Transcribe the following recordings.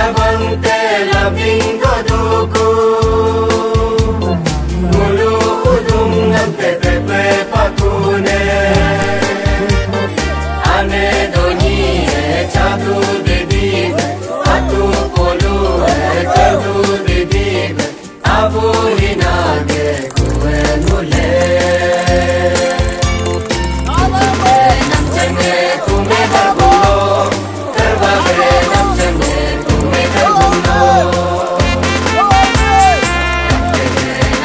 labang te labing goduku mulu udung ngam tepe pakune ane doni chadu dedi atu polu kadu dedi abu hinage kuwe nule namchane tume darbulo karbabe namchane tume darbulo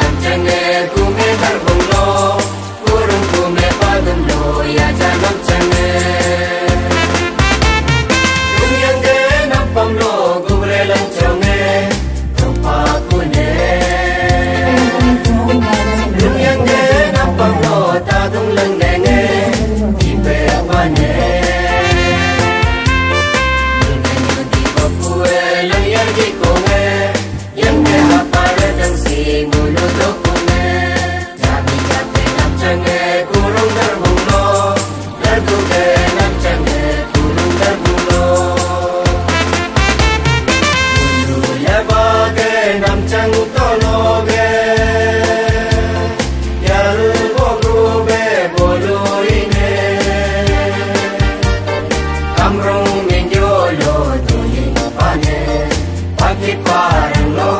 namchane tume darbulo kurung tume padumlo ya janam chane dunyange nampamlo gumre lanchonge topa kune dunyange nampamlo tadung langnenge ibe bane dunyange di bakue lang yargi konge yang deha paradang si mulu dokune jami jate namchange kurung darbunglo darduge namchange kurung darbunglo mulu lebage namchang tologe yal bogube boluine kamrong minjolo tuling pane pagi parelo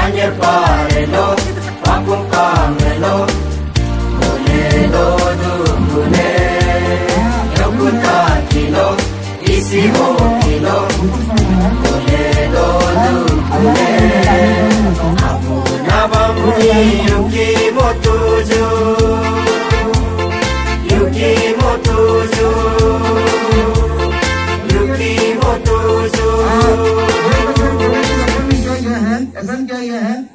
anyer parelo pakung kamelo bolelo dukune yokuta kilo isi ho kilo bolelo dukune apu nabamni yuki motuju yuki motuju yuki motuju Everyone get your hand.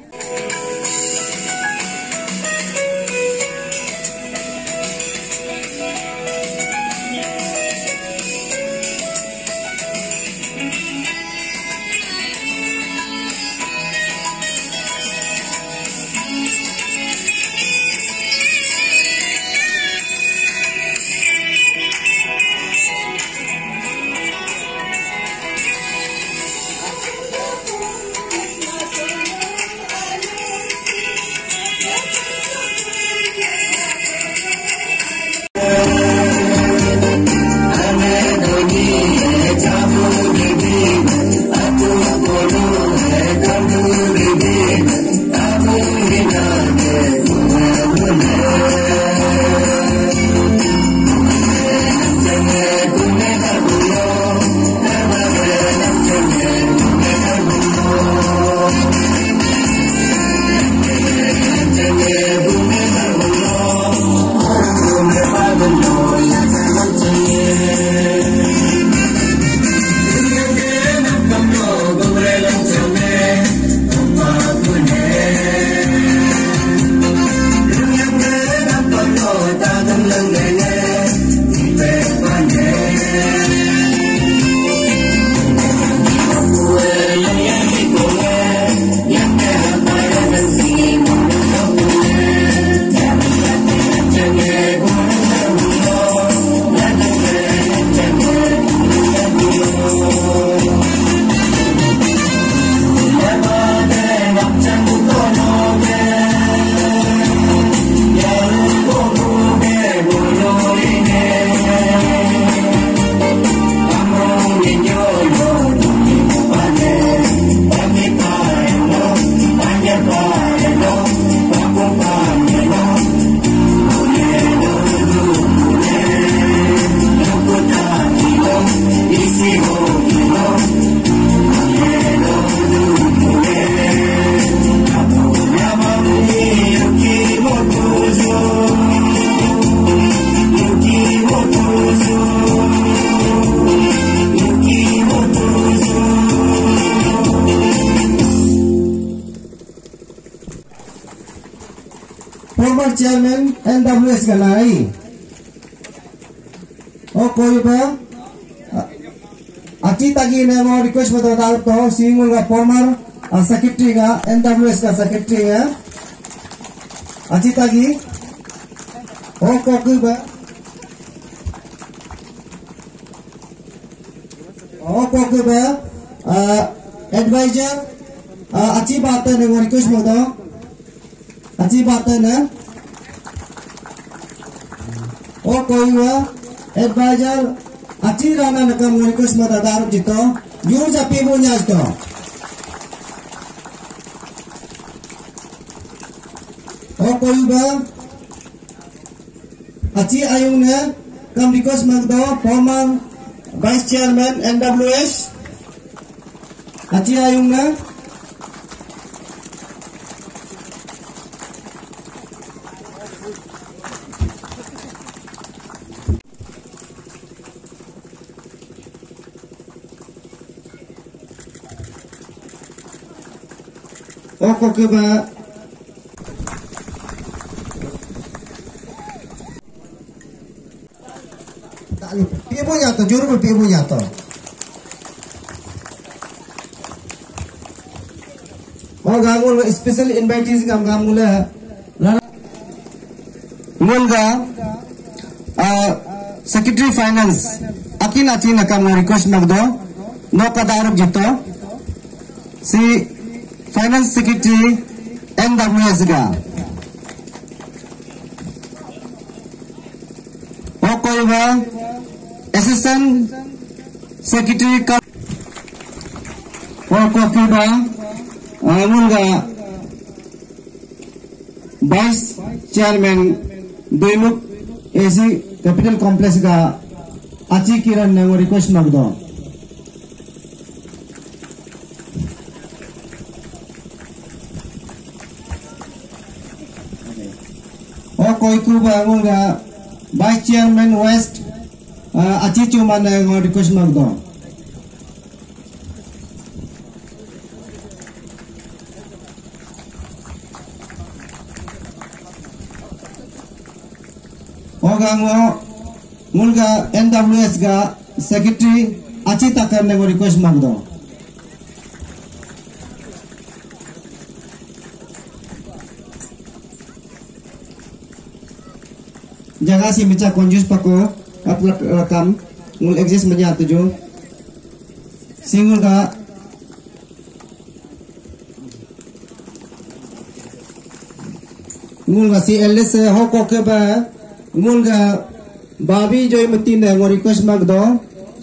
Former Chairman NWS Ganai. Oh, कोई बा अच्छी तकी ने वो request बता तो single का former secretary का NWS का सेक्रेटरी है अच्छी तकी oh कोई बा oh कोई बा advisor achi bata ne ngori request mo do achi bata ne o koi wa advisor achi rana ne kam ngori request mo da daru jito yu ja pe mo nyas do o koi wa achi ayung ne kam request mo do former Vice Chairman NWS achi ayung ne oko ke ba Pia punya to juru pia punya to mau gangul special invitees gangul mulga secretary finance akin achi nakam request magdo no kadaruk jito si finance secretary NWS ga okoiba assistant secretary ka okoiba mulga vice chairman Doimuk AC capital complex ga achi kiran ne request magdo koi kuba mulga vice chairman west achi chuma ne request magdo ogango mulga NWS ga secretary achi takar ne request magdo jaga si meja konjus pako upload rakam mul exist meja tuju singul ga mul ga si LS hoko ke ba mul ga babi joy mati ne ngo request magdo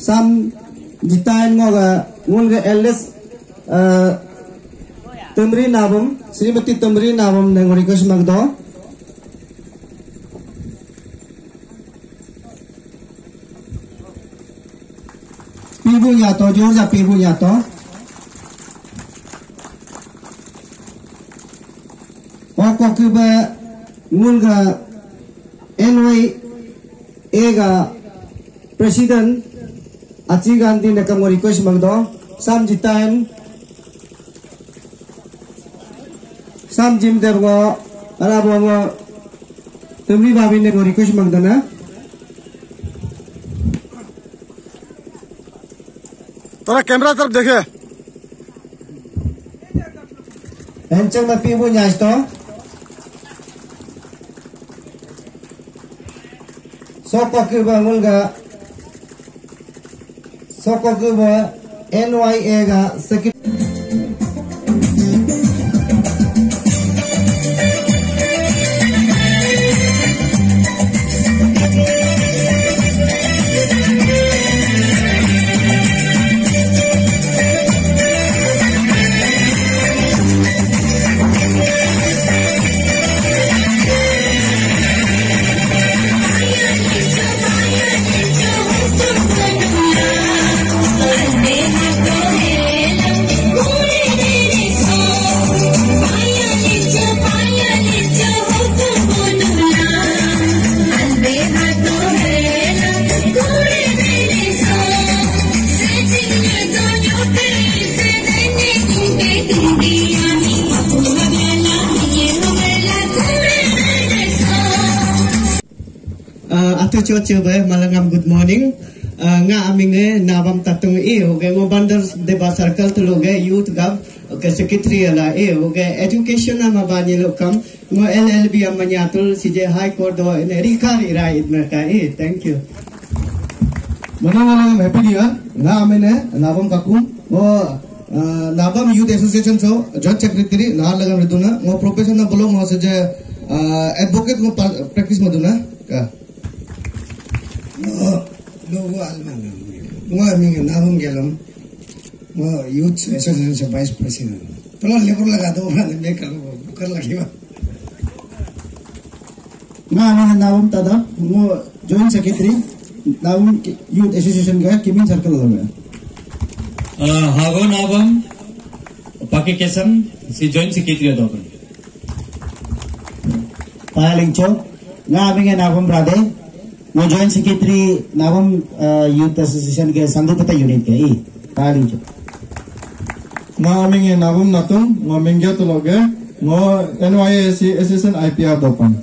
sam jitain ngo ga mul ga LS tumri nabum Srimati tumri nabum ne ngo request magdo pibu nyato jor ja pibu nyato oko ke ba mul ga NYA ga president achi gandhi ne kam request magdo sam jitain sam jim dergo ara bongo tumri babi ne request magdana तोरा camera तरफ देखे एंचल में पीबू न्याज तो सोको NYA ga Coba malangam good morning nga aminge nabam tatung hoge ngo bandar deba circle tuloge youth gab ke secretary ala hoge education ma bani lokam ngo LLB amanyatul CJ high court do ne rikari right na ka thank you mana happy dia nga amene nabam kakum o Nabam Youth Association so Joint Secretary Nahar Lagam Riduna ngo profession na bolong ngo saja advocate ngo practice maduna ka logo alman ngo aming nabam gelam ngo Youth Association se vice president tolo lebur laga do bane me kar lagi ba nga aming nabam tada ngo Joint Secretary Nabam Youth Association ga Kimin Circle lagam Hago nabam pakai kesam si joint secretary dokan. Paling cok nga aming nabam brade mo joint secretary nabam youth association ke sanggupata unit ke paling cok nga aming nabam natung ngo mingya tuloge ngo NYSC Association IPR dopan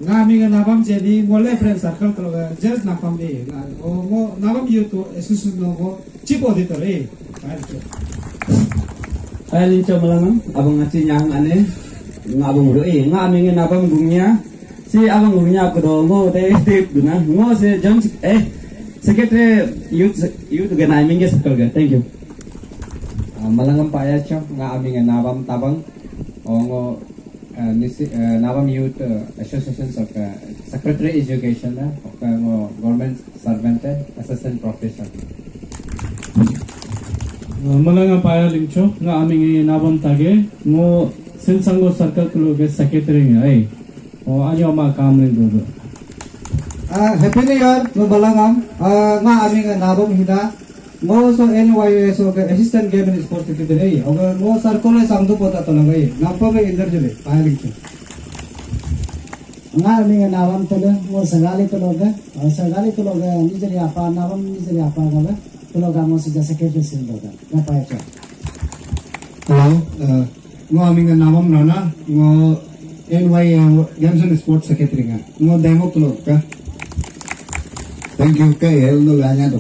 Nami nga nabam jadi ngole friend circle kalau just napam deh. Ngo nabam youth association ngo chief auditor Ayo coba malam abang ngaci nyang ane ngabung do nga aming nabam gungnya si abang gungnya aku do ngo teh guna ngo si John secretary youth ga naming ge circle ga thank you malangam paya cho nga aming nabam tabang ngo Nabam Youth Association of Secretary Education government servant assistant professor. Malang paya lingcho nga aming nabam tage ngo Silsango circle ke secretary ay o anyo ma kam rin do. happy new year ngo balangam nga aming nabam hida ngo so NYS so assistant game and sports secretary agar ngo circle samdu pota to nagai napame indar jule paling chu nga aming nabam tele mo sagali to loga nijeri apa nabam nijeri apa gala to loga mo sa secretary sin loga na pa cha hello ngo aming nabam nana ngo NY games and sports secretary nga ngo demo to loga thank you kay hello ganya do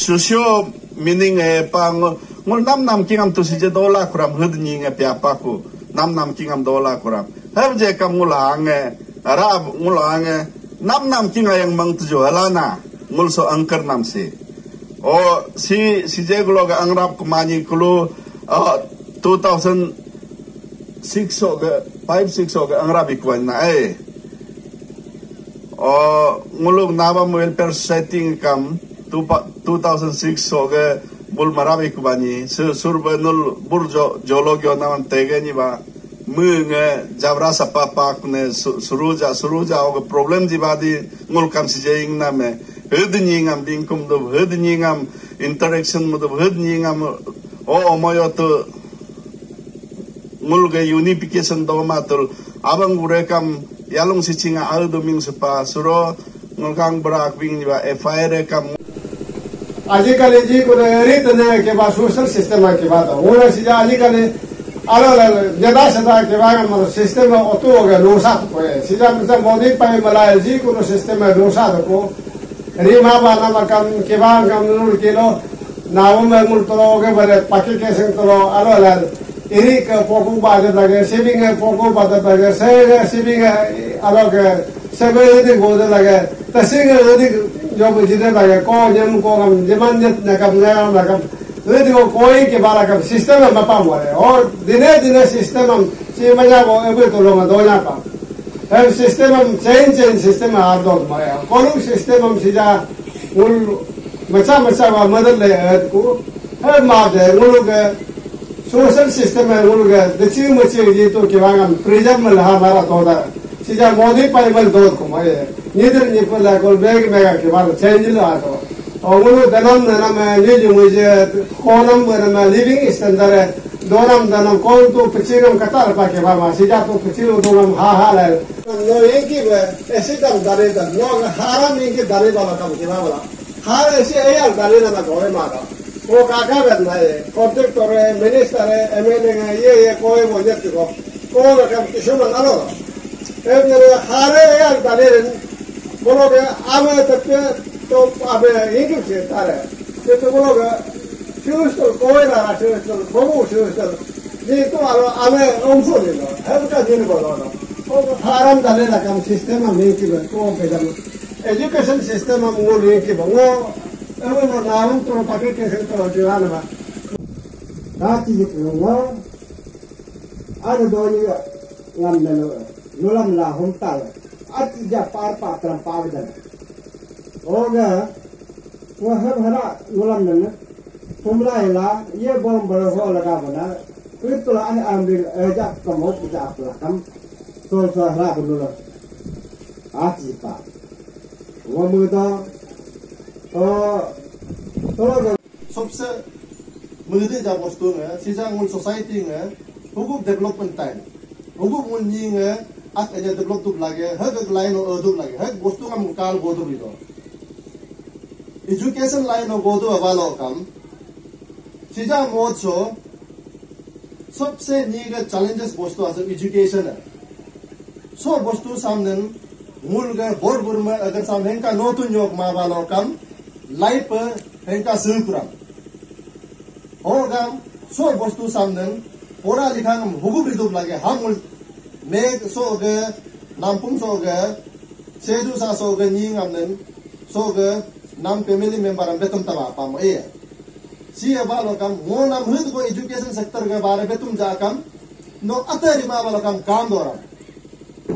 Susyo meaning pang ngol nam kingam tu si dola kuram hudni piapa ku nam kingam dola kuram har je kam ngulang arab ngulang nam kinga yang mang tujo alana ngul so angker nam si o si je gulo ga angrap kumani kulo 2006 so ga 5-6 so ga angrap ikwan na o ngulog naba welfare setting kam 2006 soge bul marabi kubani surbenul burjo jologyo naman tegeni ba munge jabra sapapa kune suruja oge problem jibadi ngul kam sijeng name hednyingam bingkum do hednyingam interaction mo do hednyingam o omoyo to ngul ge unification do matul abang gurekam yalung sichinga al doming sepa suro ngul kang brak bing ba FIR kam आजिकल जी को रीत ने के बाद social system के बाद वो सीधा आजिकल Alo jeda seda kebangan mana sistem otu oga dosa tu koye. Sejak misal modi pai malai ji kuno sistem dosa tu ko. Rima bana makam kebang kam nul kilo. Namu mengul tolo oga bare pakai keseng tolo alo iri ke poku baca lagi, saving ke poku baca lagi, saya saving alo ke sebagai itu gode lagi. Tasing itu job jadi lagi. Kau jam kau kam zaman nakam. Jadi koi ke bala kam sistem apa pun boleh. Or dine sistem si macam ko ibu tolong doanya apa. Sistem change sistem ada boleh. Kalau sistem sija ul macam madal le ko. Macam ulu ke social system ulu ke. Deci macam itu kebangan preserve malah hara toda. Sija modi pai mal dot ko boleh. Nider ni pun lah kalau bag mega kebangan change lah tu. Ulu danam ni je konam living standard danam kau tu pecingam kata apa ke bapa sejak tu pecingam danam lah. No ini ऐसे काम दारे no haram ini दारे वाला काम के bapa har ऐसे ayal दारे ना कोई मारा वो काका बैठना है कॉन्ट्रैक्टर है मिनिस्टर है एमएलए है ये कोई बोझ को कौन काम किसी में ना लो अब ये har ayal दारे बोलोगे आवे तो अब ये क्यों चलता है तो बोलोगे शुरू कोई ना शुरू बहुत शुरू ये तो हमें उनको नहीं लो है उसका दिन बोलो ना वो हारम डाले ना काम सिस्टम हम नहीं की बात वो पे जब एजुकेशन सिस्टम हम वो नहीं की बात वो वो नाम तो पाके कैसे तो जुआन बा रात जी वो आज दो ये ngam nulam la homtal atija par patram pavdan oga वो हरा nulam nana pumla ila ye bom baro ho laga bana itu lah ani ambil ejak kamot ejak pelakam so hara dulu aji pa वो मुदा तो सबसे मुझे जब वस्तु में सीधा मुन सोसाइटी में हुकुम डेवलपमेंट टाइम हुकुम मुन नी में आक एज डेवलप तुम लगे हर एक लाइन और तुम लगे हर वस्तु का मुकाल बोधो भी दो एजुकेशन लाइन और बोधो अवालो कम सीधा मोड सो सबसे नी का चैलेंजेस वस्तु आसे एजुकेशन है सो वस्तु सामने मूल के बोर में अगर सामने का नोटुन योग मावालो कम लाइफ पर हेंका सिलकुराम होगा सो वस्तु सामने पढ़ा लिखा हम हुकुम रिदुप लगे हम मेघ सोगे नामपुम सोगे सेजु सा सोगे नींग हमने सोगे नाम फैमिली मेंबर हम बेतुम तबा पाम ये सी अबालो कम वो नाम हित को एजुकेशन सेक्टर के बारे में तुम जाकम नो अतरी मावालो कम काम दोरा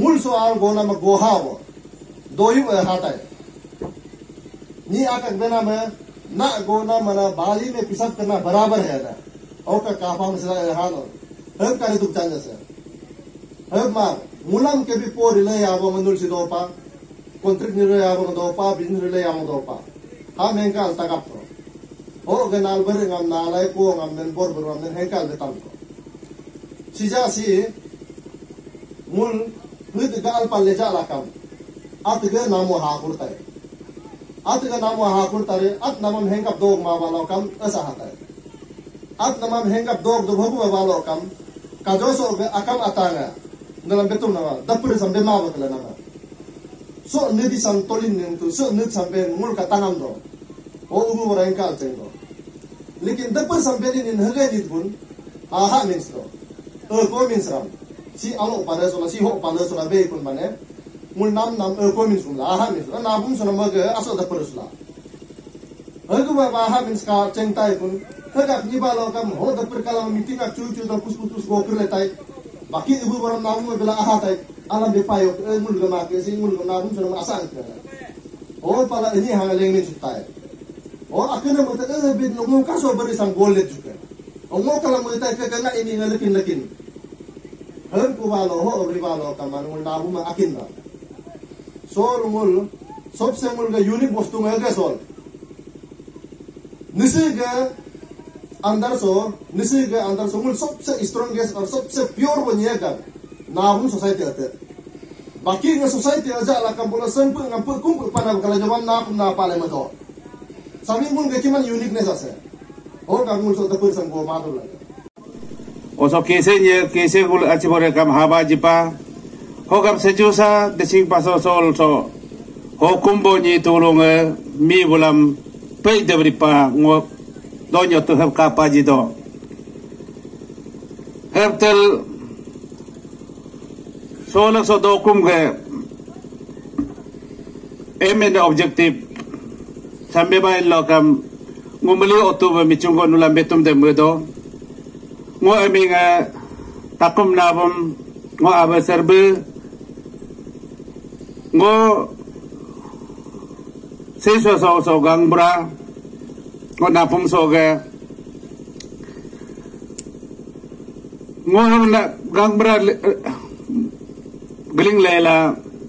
मूल सो आल गोना में गोहा वो दो ही हाटा है नी आकर बेना में ना गोना मना बाली में पिसब करना बराबर है ना और का काफा में से हाल हर करे तुम चांजे से हर मार मुलाम के भी पोर ले आवो मंदुल सी दोपा कॉन्ट्रैक्ट निरे आवो दोपा बिजनेस ले आवो दोपा हम हेंका तकाप हो गनाल बर ngam nalai ko ngam nen bor ber ngam nen henkal betam ko sija si mul hud gal palle jala kam atge namo ha kurtai atge namo ha kurtare at namam hengap dog ma walo kam asa hatai at namam hengap dog do bhagu walo kam kajoso akam atanga dalam betum nama dapur sampai ma bakala nama so nedi sam tolin nen tu so ned sampai mul ka tanam do o ubu orang kal cengdo lekin dapur sampai ni hagai dit pun aha means do ko means ram si alo pada sola si ho pada sola be pun mane mul nam ko means pun aha means na bum sola mag aso dapur sola hagu ba aha means ka cengtai pun hagak ni balo kam ho dapur kala meeting ak chu do kus go kurletai baki ibu orang namu bela aha tai alam be payo mul ga ma ke si mul ga na bum sola asang ke o pala ini hangaleng ni sutai o akena mata ka bid no ka so bari sang golet juga o mo kala mo tai ka na ini ngalakin hal ko balo ho ri balo kaman mul na bum akin na so mul सबसे mul ga unique वस्तु में ga sol निसी के अंदर सो मूल सबसे strongest और सबसे pure बनिएगा नाबुम society आते बाकी के सोसाइटी आजा लाकम बोला संपुर ngapur kumpul pada kalau jawab na pale mato sami mul ke cuman uniqueness ase और का mul so tapur sang go मादुल oso kese gul achibore kam haba jipa hogam sejusa desing paso sol so hokumbo ni tulung mi bulam pei debri pa ngo donyo tu heb kapa jido hertel solo so dokum ge emen objective sambe ba lokam ngumeli otu michungo nulam betum de mudo ngo eminga takum nabum ngo aba serbe ngo seso so gangbra ngo napum so ge ngo na gangbra gling lela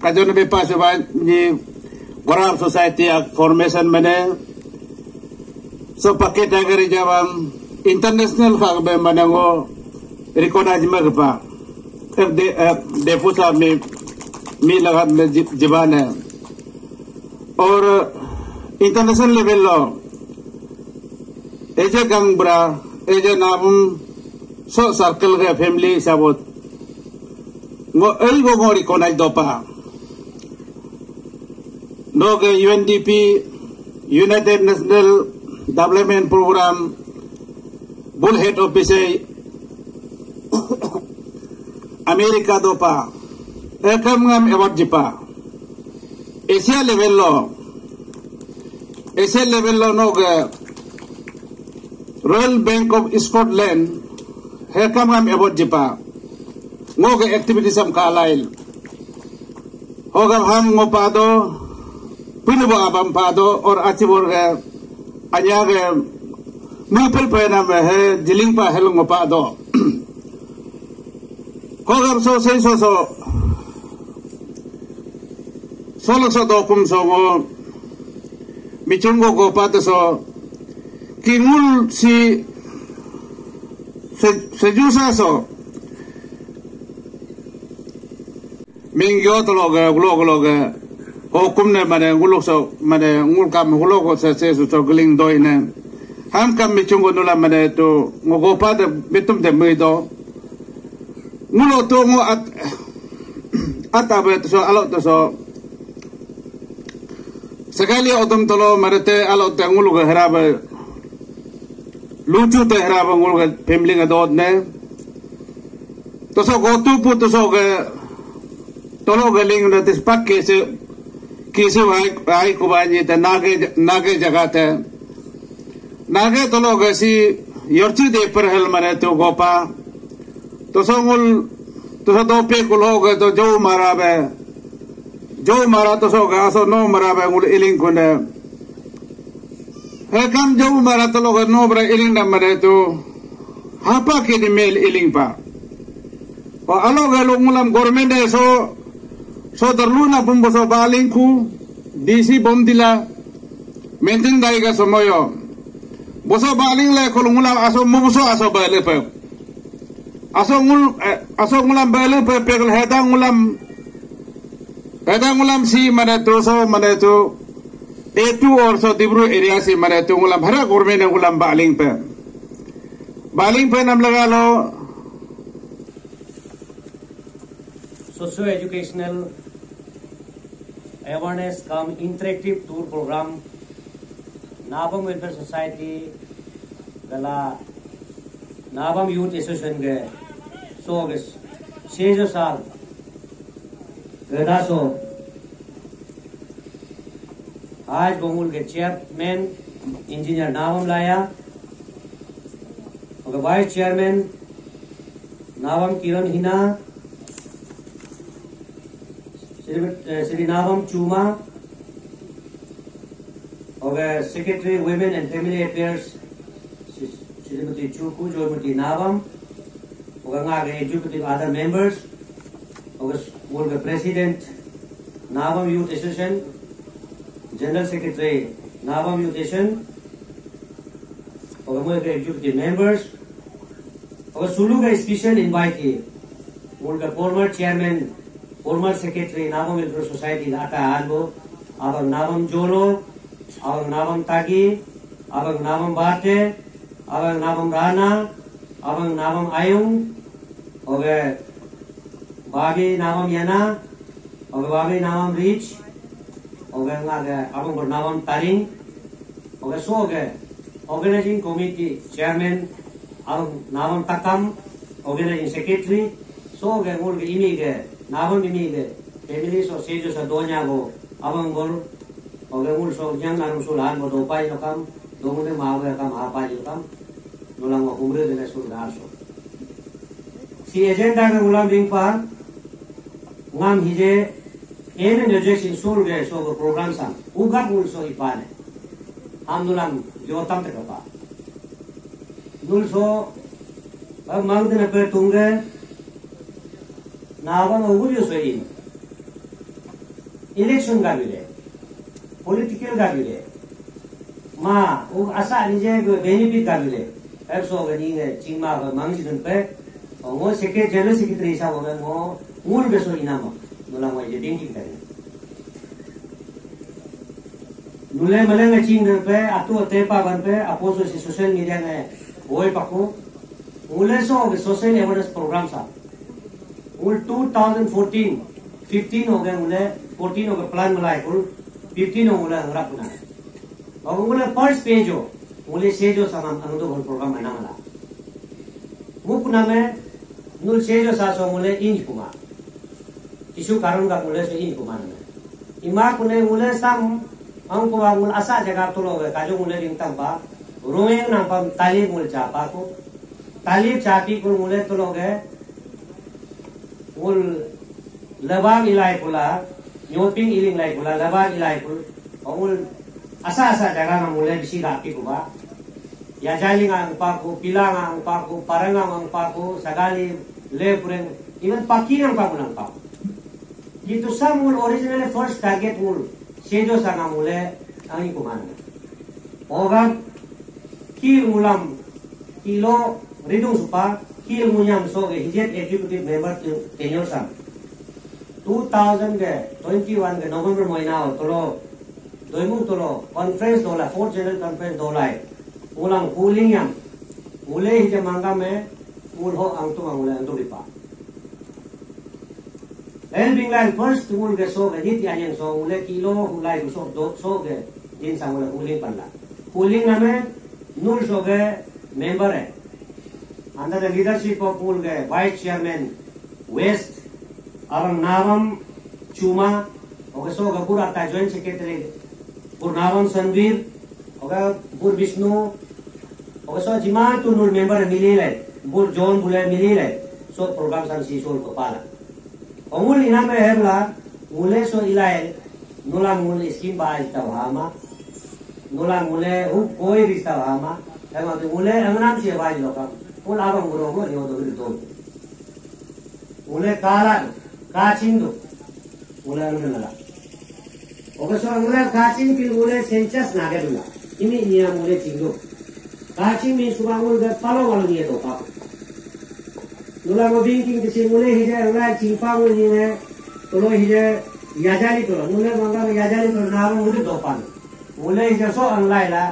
kajon be pas ba ni Warab society formation mane so paket agar jawam international fag be manango recognize magpa de pusa mi lagat me जबान है और international level low एजे गंगब्रा एजे नाबुम सो circle के family साबोत ngo elgo ngori konai dopa noge UNDP United National Development Program bullhead office America dopa ekam ngam award jipa Asia level lo noge Royal Bank of Scotland ekam ngam award jipa ngoge activity sam kalail hogam ham ngopado pinubo abam pado or achibor ge anyage mupel pena me he jiling pa hel ngopado hogam so solo so dokum so go michungo go pato so kingul si sejusa so Mingyo tologa guloga hukum ne mane gulok so mane ngul kam gulok so so gling doi ne ham kam michungo nula mane to ngogo pa de betum de medo ngulo to ngo at abe so alo to so sekali odom tolo marete alo te ngulu ga herabe lucu te herabe ngulu ga family ga dod ne to so go tu pu to so ga tolo galing na tispak kese vai kubani ta nage jagate nage tolo gasi yorchi de per hel mane to gopa to songul to so dope kulo ga to jo mara to so ga so no marabe ngul iling kune he kam jo mara tolo ga no bra iling na mane to hapa ke di mel iling pa o alo ga lo ngulam government so darluna bumbo so balingku DC bomdila maintain daiga somoyo boso baling le kolungula aso mubuso aso bale pe aso ngulam bale pe pegel heda ngulam si maneto etu or so dibru area si maneto ngulam hara government ngulam baling pe nam lagalo socio-educational awareness come interactive tour program Nabam Welfare Society gala Nabam Youth Association ge so ge 6 साल गदा सो आज बंगुल के chairman engineer Nabam लाया और vice chairman Nabam Kiran Hina Sri Nabam Chuma, Secretary Women and Family Affairs, Srimati Chuku, Joymati Nabam, executive other members, President Nabam Youth Association, General Secretary Nabam Youth Association, executive members, Suluga special invitee, former chairman. Former Secretary Nabam Welfare Society Ata Albo, Abang Nabam Jolo, Abang Nabam Tagi, Abang Nabam Bate, Abang Nabam Rana, abang navam ayung oge bagi navam yana oge bagi navam rich oge ngage abang bernavam taring oge so oge organizing committee chairman abang navam takam organizing secretary so oge ngul ge ini ge navam ini ge family so sejo sa donya go abang bor oge ngul so yang narum so lan bo do pai no kam dongune mawe kam apa jo kam nulang mo umre de so daso si agenda ke ulam ding par ngam hije ene projection sul ge so go program sam uga ul so ipane am nulang jo tam te ka nul so mang de pe tungge nawan ugu so in election ga bile political ga bile ma u asa nije go benefit ga bile so ga ni ge chingma ga mang jin pe ngo seke general secretary sa go ngo mul be so inama nulang wa je ding ding kare nule male nga ching pe atu te pa ban pe apo so social media nge oi pa ko mule so social awareness program sa ul 2014 15 हो गए मुले 14 हो गए plan मलाई कुल 15 हो मुले हंगरा पुना और मुले first page हो मुले से जो सामान अनुदो भल प्रोग्राम बना मला मुपुना में नुल से जो सासो मुले इंज कुमा इशू कारण का मुले से इंज कुमा में इमा कुने मुले सम अंको वा मुल असा जगह तो लोग काजो मुले रिंग तंबा रोएंग ना पम तालीब मुल चापा को तालीब चापी को मुले तो लोग है मुल lebang ilai pula, nyoping iling lai pula, lebang ilai pula, omul asa jaga na mulai bisi rapi kuba, ya jali ngang paku, pilang ngang paku, parangang ngang paku, sagali le pureng, even paki ngang paku nang paku. Itu samul original first target mul, sejo sana mulai angi kumana. Ogat kil mulam kilo ridung supa, kil munyam so hijet executive member tenure sam. 2021 के नवंबर महीना हो तोलो दोइमु तोलो conference दोला fourth general conference दोलाई उलाम कूलिंग यम मुले ही जे मांगा में मुल हो अंतु मांगले अंदुरिपा एल बिंगलान फर्स्ट मुल के सो के नित यायन सो मुले किलो उलाई सो दो सो के जिन सांगले कूलिंग पल्ला कूलिंग में नूर सो के मेंबर है अंडर द लीडरशिप ऑफ मुल के vice chairman west abang navam cuma oke so ga pura ta joint secretary pur navam sanvir oke pur vishnu oke so jima tu nur member mili lai pur john bule mili lai so program san si sol ko pala omul ina me hemla mule so ilai nulang mule scheme ba ista hama nulang mule hu koi rista hama ema tu mule angram si ba lo ka pul abang guru go yo do do mule kala काचिंदो मुले अंगनला ओकसो अंगला काचिंग की मुले सेंचस नागे दुला Emmy निया मुले चिंगो काचिंग में सुबह मुले पालो वालो निये तो पा नुला को बिंकिंग किसी मुले हिजे अंगला चिंपा मुले ने तोलो हिजे याजाली तोलो मुले मंगा में याजाली तोलो नाव मुले दो पान मुले हिजे सो अंगला इला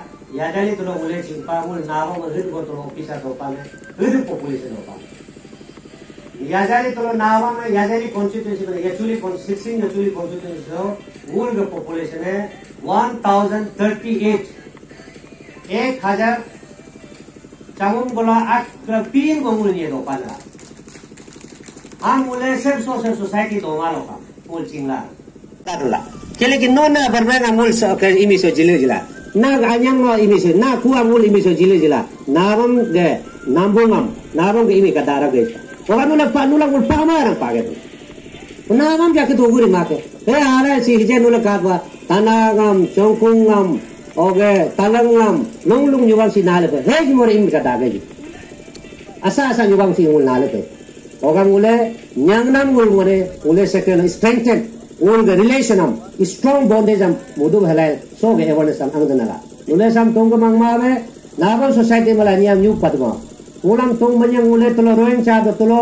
याजाली तोलो मुले चिंपा मुले नाव मुले हिट को तोलो ऑफिसर दो पान हिट पॉपुलेशन दो पान याजाली तो नावा में याजाली कॉन्स्टिट्यूएंसी में एक्चुअली 16 एक्चुअली कॉन्स्टिट्यूएंसी जो मूल का पॉपुलेशन है 1038 1000 चामुन बोला 8 पीन को मूल ये दो पाला हम मूले सब सोसाइटी दो मालो का मूल चिंगला तारुला चले कि नो ना बरबेगा मूल के इमिसो जिले ना anyang no imisyo na kuwa मूल इमिसो जिले नावम के नाम्बोंगम नावम के इमी का दारा के orang nulang ul pamarang paget. Unangam jaket uguri make. Ara si hijen nulang kapwa tanagam, chongkungam, oge talangam, nonglung nyuwang si nale pe. Hej more im kata gaji. Asa nyuwang si ul nale pe. Orang ule nyangnam ul more ule second strengthen ul the relationam strong bondage am mudu halai so ge awareness am angdana. Ule sam tongga mangma naban society malaniam new padma. उलम तुम मन्यं उले तलो rowing चा दो तलो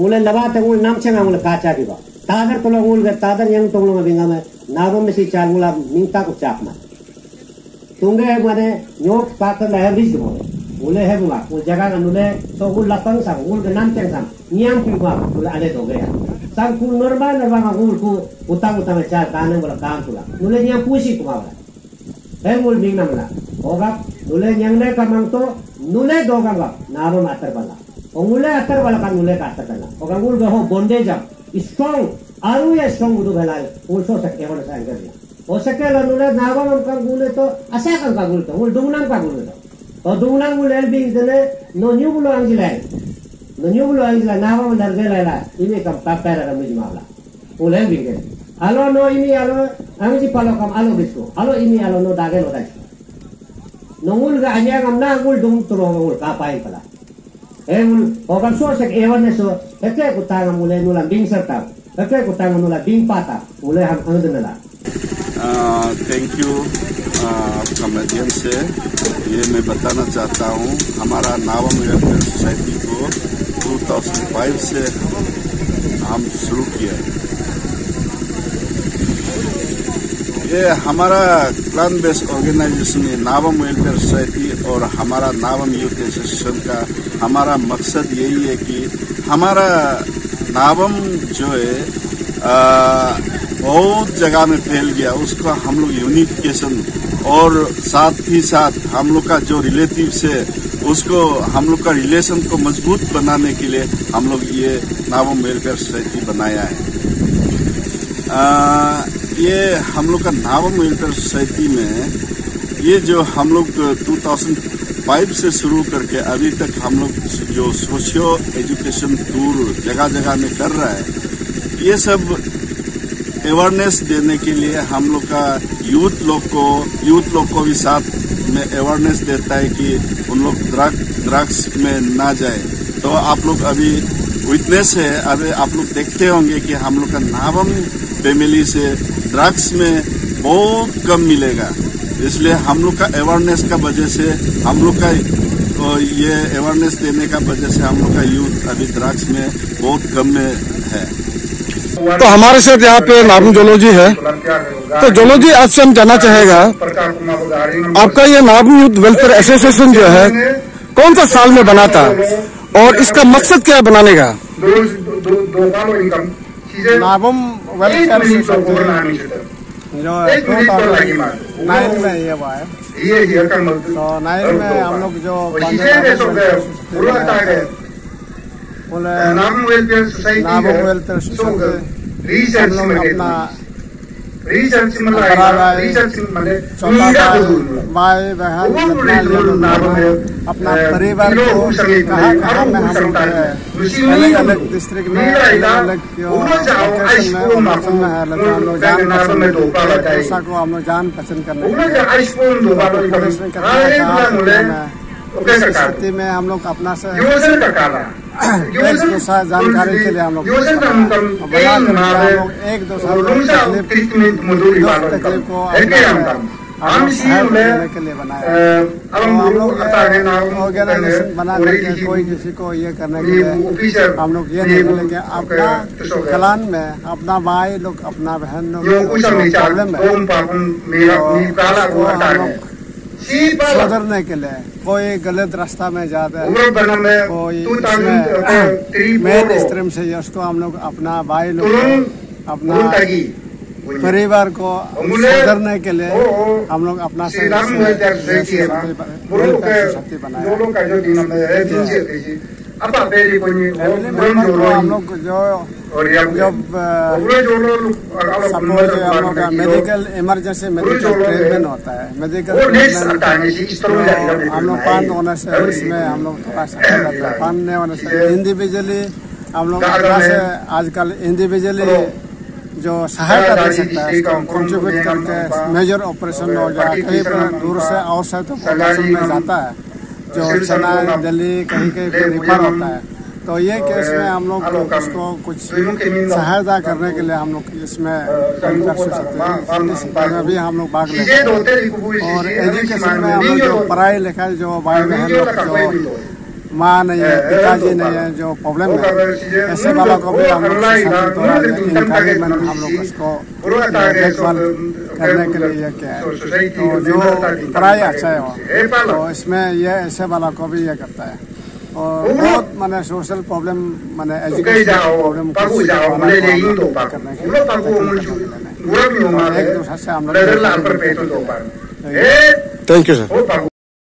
उले लबा तंग उल नाम चंगा उले काचा दिबा तादर तलो उल गे तादर यंग तोंगलो में बिंगा में नाबम में सी चाल उला मिंता को चाप मा तुंगे माने न्योक पाकर लहर बीज दो ule he bunga ul jaga kan ule so ul lapang sang ul genam ceng sang nyam king ba ul ade to gaya sang ku normal ka ul ku utang cha tanang bola kam pula ule nyam pusi ku ba he ul bing nam la oga ule nyang le kamang to nule doga ba naro matar bala ule atar bala kan ule ka atar bala oga ul go bondage jam strong aru ya strong udu bala ul so sakke wala sang gaya o sakke la nule nawa nam kan ule to asa kan ka ul to ul dungnam ka ul to o dungnam ul el bing dele no new bulo angilai no new bulo angilai nawa nam dar gela la ini kam tapera ra muji mala ul el bing dele alo no ini alo amji palo kam alo bisu alo ini alo no dage no dai nongul ga anya ngam na ngul dung turong ngul ka pai pala ul o kan so sek ewan so eke kutanga mule nulam bing serta eke kutanga nula bing pata mule ham angdena thank you आपका माध्यम से ये मैं बताना चाहता हूँ हमारा नावम welfare society को 2005 से हम शुरू किया। ये हमारा क्लान बेस्ड ऑर्गेनाइजेशन है नावम वेलफेयर सोसाइटी और हमारा नावम यूथ एसोसिएशन का हमारा मकसद यही है कि हमारा नावम जो है बहुत जगह में फैल गया उसको हम लोग यूनिफिकेशन और साथ ही साथ हम लोग का जो रिलेटिव्स है उसको हम लोग का रिलेशन को मजबूत बनाने के लिए हम लोग ये नावम वेलफेयर सोसाइटी बनाया है। ये हम लोग का नावम वेलफेयर सोसाइटी में ये जो हम लोग 2005 से शुरू करके अभी तक हम लोग जो सोशियो एजुकेशन टूर जगह जगह में कर रहा है ये सब अवेयरनेस देने के लिए हम लोग का यूथ लोग को भी साथ में अवेयरनेस देता है कि उन लोग ड्रग्स में ना जाए। तो आप लोग अभी विटनेस है अभी आप लोग देखते होंगे कि हम लोग का नावम फैमिली से ड्रग्स में बहुत कम मिलेगा इसलिए हम लोग का अवेयरनेस का वजह से हम लोग का ये अवेयरनेस देने का वजह से हम लोग का यूथ अभी ड्रग्स में बहुत कम में है। तो हमारे साथ यहाँ पे नावम जोलॉजी है तो जोलॉजी आपसे हम जानना चाहेगा आपका ये नावम यूथ वेलफेयर एसोसिएशन जो है कौन सा साल में बना था और इसका मकसद क्या है बनाने का? नावम वेलफेयर सोसाइटी जो 2009 में ये हुआ है तो 9 में हम लोग जो नावम वेलफेयर सोसाइटी भाई बहन अपना परिवार को कहाँ में हम लोग अलग अलग डिस्ट्रिक्ट में अलग अलग में है लेकिन हम लोग को हम लोग जान पसंद करने स्थिति में हम लोग अपना से जानकारी के लिए हम लोग एक दूसरे तकलीफ को के लिए बनाया हम लोग ऑर्गेनाइजेशन बना करके कोई किसी को ये करने के लिए हम लोग ये देख लेंगे अपना कलान में अपना भाई लोग अपना बहन लोग प्रॉब्लम है सुधरने के लिए कोई गलत रास्ता में जाता है कोई मेन स्ट्रीम से उसको हम लोग अपना भाई लोग अपना परिवार को सुधरने के लिए हम लोग अपना शक्ति बनाए हम लोग जो जब सपोज हम लोग का मेडिकल इमरजेंसी मेडिकल ट्रीटमेंट होता है मेडिकल ट्रीटमेंट हम लोग फंड होने से इसमें हम लोग थोड़ा सा फंड नहीं होने से इंडिविजुअली हम लोग आजकल इंडिविजुअली जो सहायता दे सकता है इसको कंट्रीब्यूट करके मेजर ऑपरेशन हो जाए कहीं पर दूर से आवश्यक ऑपरेशन में जाता है जो चेन्नई दिल्ली कहीं कहीं रिफर होता है तो ये केस में हम लोग उसको कुछ सहायता करने के लिए हम लोग इसमें कर सकते हैं भी हम लोग भाग लेते हैं और एजुकेशन में हम लोग जो पढ़ाई लिखाई जो भाई बहन लोग जो माँ नहीं है, पिताजी नहीं है, जो प्रॉब्लम है, ऐसे वालों को भी हम लोग इनकरेजमेंट हम लोग उसको देखभाल करने के लिए क्या है, तो जो पढ़ाई अच्छा है वो, तो इसमें ये ऐसे वाला को भी ये करता है। और बहुत माने सोशल प्रॉब्लम माने एजुकेशन प्रॉब्लम करने के लिए एक दूसरे से हम लोग थैंक यू सर।